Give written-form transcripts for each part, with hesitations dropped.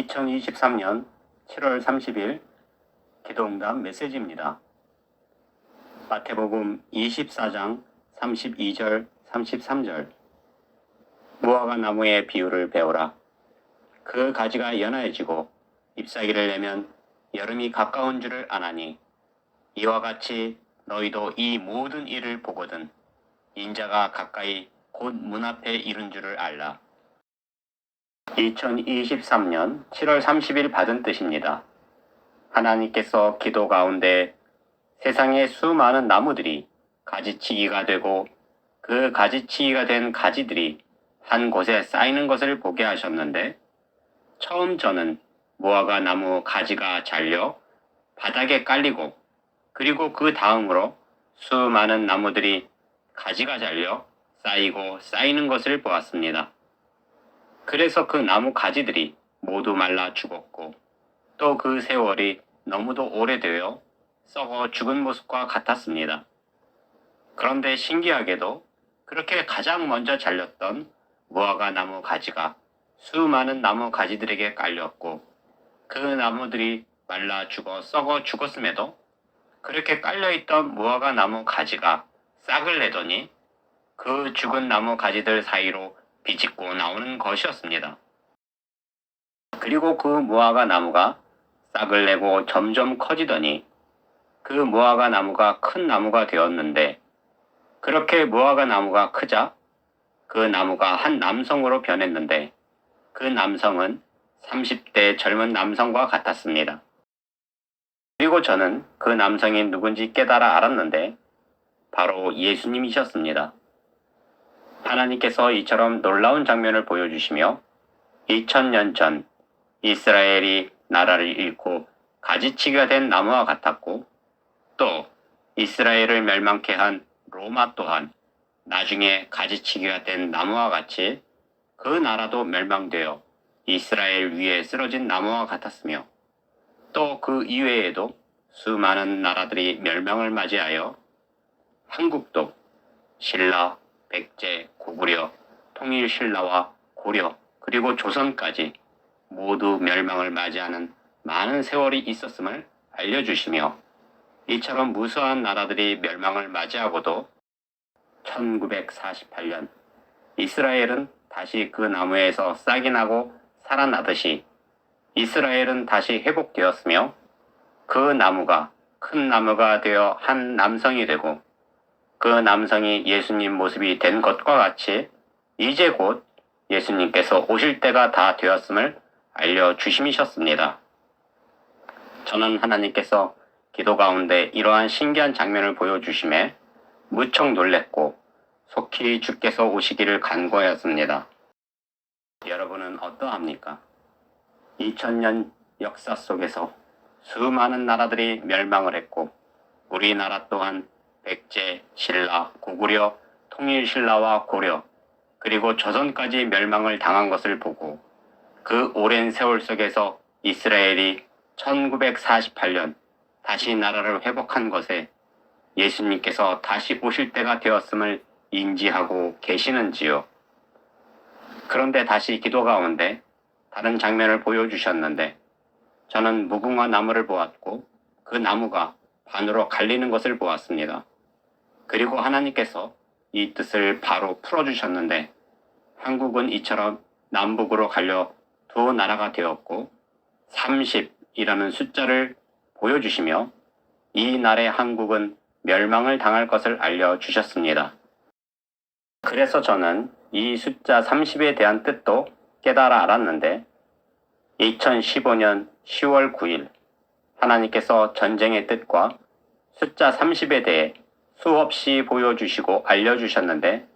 2023년 7월 30일 기도응답 메시지입니다. 마태복음 24장 32절 33절 무화과 나무의 비유를 배우라. 그 가지가 연하여지고 잎사귀를 내면 여름이 가까운 줄을 아나니 이와 같이 너희도 이 모든 일을 보거든 인자가 가까이 곧 문 앞에 이른 줄을 알라. 2023년 7월 30일 받은 뜻입니다. 하나님께서 기도 가운데 세상의 수많은 나무들이 가지치기가 되고 그 가지치기가 된 가지들이 한 곳에 쌓이는 것을 보게 하셨는데 처음 저는 무화과 나무 가지가 잘려 바닥에 깔리고 그리고 그 다음으로 수많은 나무들이 가지가 잘려 쌓이고 쌓이는 것을 보았습니다. 그래서 그 나무 가지들이 모두 말라 죽었고 또 그 세월이 너무도 오래되어 썩어 죽은 모습과 같았습니다. 그런데 신기하게도 그렇게 가장 먼저 잘렸던 무화과 나무 가지가 수많은 나무 가지들에게 깔렸고 그 나무들이 말라 죽어 썩어 죽었음에도 그렇게 깔려있던 무화과 나무 가지가 싹을 내더니 그 죽은 나무 가지들 사이로 비집고 나오는 것이었습니다. 그리고 그 무화과 나무가 싹을 내고 점점 커지더니 그 무화과 나무가 큰 나무가 되었는데 그렇게 무화과 나무가 크자 그 나무가 한 남성으로 변했는데 그 남성은 30대 젊은 남성과 같았습니다. 그리고 저는 그 남성이 누군지 깨달아 알았는데 바로 예수님이셨습니다. 하나님께서 이처럼 놀라운 장면을 보여주시며 2000년 전 이스라엘이 나라를 잃고 가지치기가 된 나무와 같았고 또 이스라엘을 멸망케 한 로마 또한 나중에 가지치기가 된 나무와 같이 그 나라도 멸망되어 이스라엘 위에 쓰러진 나무와 같았으며 또 그 이외에도 수많은 나라들이 멸망을 맞이하여 한국도 신라, 백제, 고구려, 통일신라와 고려 그리고 조선까지 모두 멸망을 맞이하는 많은 세월이 있었음을 알려주시며 이처럼 무수한 나라들이 멸망을 맞이하고도 1948년 이스라엘은 다시 그 나무에서 싹이 나고 살아나듯이 이스라엘은 다시 회복되었으며 그 나무가 큰 나무가 되어 한 남성이 되고 그 남성이 예수님 모습이 된 것과 같이 이제 곧 예수님께서 오실 때가 다 되었음을 알려주심이셨습니다. 저는 하나님께서 기도 가운데 이러한 신기한 장면을 보여주심에 무척 놀랬고 속히 주께서 오시기를 간구하였습니다. 여러분은 어떠합니까? 2000년 역사 속에서 수많은 나라들이 멸망을 했고 우리나라 또한 백제, 신라, 고구려, 통일신라와 고려 그리고 조선까지 멸망을 당한 것을 보고 그 오랜 세월 속에서 이스라엘이 1948년 다시 나라를 회복한 것에 예수님께서 다시 오실 때가 되었음을 인지하고 계시는지요? 그런데 다시 기도 가운데 다른 장면을 보여주셨는데 저는 무궁화 나무를 보았고 그 나무가 반으로 갈리는 것을 보았습니다. 그리고 하나님께서 이 뜻을 바로 풀어주셨는데 한국은 이처럼 남북으로 갈려 두 나라가 되었고 30이라는 숫자를 보여주시며 이 날의 한국은 멸망을 당할 것을 알려주셨습니다. 그래서 저는 이 숫자 30에 대한 뜻도 깨달아 알았는데 2015년 10월 9일 하나님께서 전쟁의 뜻과 숫자 30에 대해 수없이 보여주시고 알려주셨는데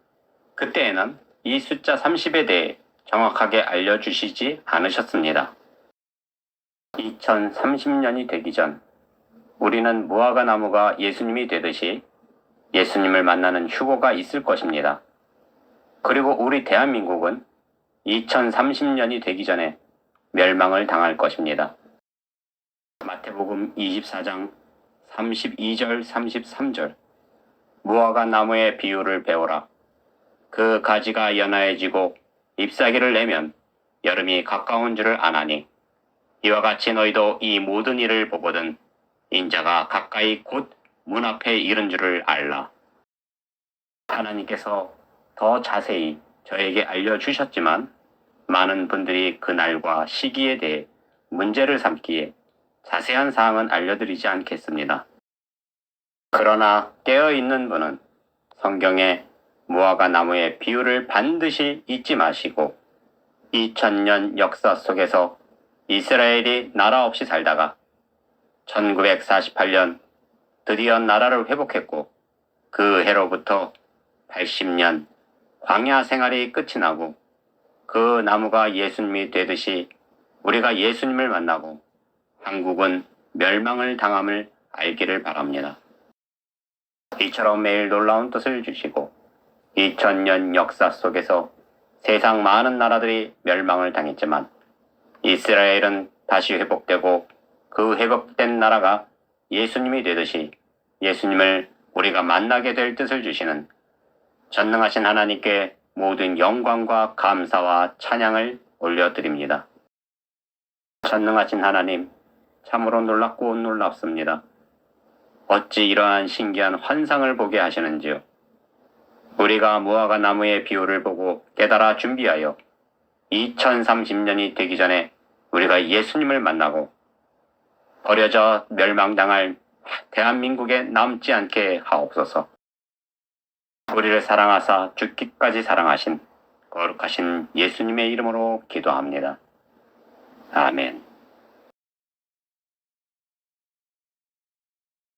그때에는 이 숫자 30에 대해 정확하게 알려주시지 않으셨습니다. 2030년이 되기 전 우리는 무화과 나무가 예수님이 되듯이 예수님을 만나는 휴고가 있을 것입니다. 그리고 우리 대한민국은 2030년이 되기 전에 멸망을 당할 것입니다. 마태복음 24장 32절 33절 무화과 나무의 비유를 배우라. 그 가지가 연하여지고 잎사귀를 내면 여름이 가까운 줄을 아나니 이와 같이 너희도 이 모든 일을 보거든 인자가 가까이 곧 문 앞에 이른 줄을 알라. 하나님께서 더 자세히 저에게 알려주셨지만 많은 분들이 그날과 시기에 대해 문제를 삼기에 자세한 사항은 알려드리지 않겠습니다. 그러나 깨어있는 분은 성경의 무화과 나무의 비유를 반드시 잊지 마시고 2000년 역사 속에서 이스라엘이 나라 없이 살다가 1948년 드디어 나라를 회복했고 그 해로부터 80년 광야 생활이 끝이 나고 그 나무가 예수님이 되듯이 우리가 예수님을 만나고 한국은 멸망을 당함을 알기를 바랍니다. 이처럼 매일 놀라운 뜻을 주시고 2000년 역사 속에서 세상 많은 나라들이 멸망을 당했지만 이스라엘은 다시 회복되고 그 회복된 나라가 예수님이 되듯이 예수님을 우리가 만나게 될 뜻을 주시는 전능하신 하나님께 모든 영광과 감사와 찬양을 올려드립니다. 전능하신 하나님, 참으로 놀랍고 놀랍습니다. 어찌 이러한 신기한 환상을 보게 하시는지요. 우리가 무화과 나무의 비유를 보고 깨달아 준비하여 2030년이 되기 전에 우리가 예수님을 만나고 버려져 멸망당할 대한민국에 남지 않게 하옵소서. 우리를 사랑하사 죽기까지 사랑하신 거룩하신 예수님의 이름으로 기도합니다. 아멘.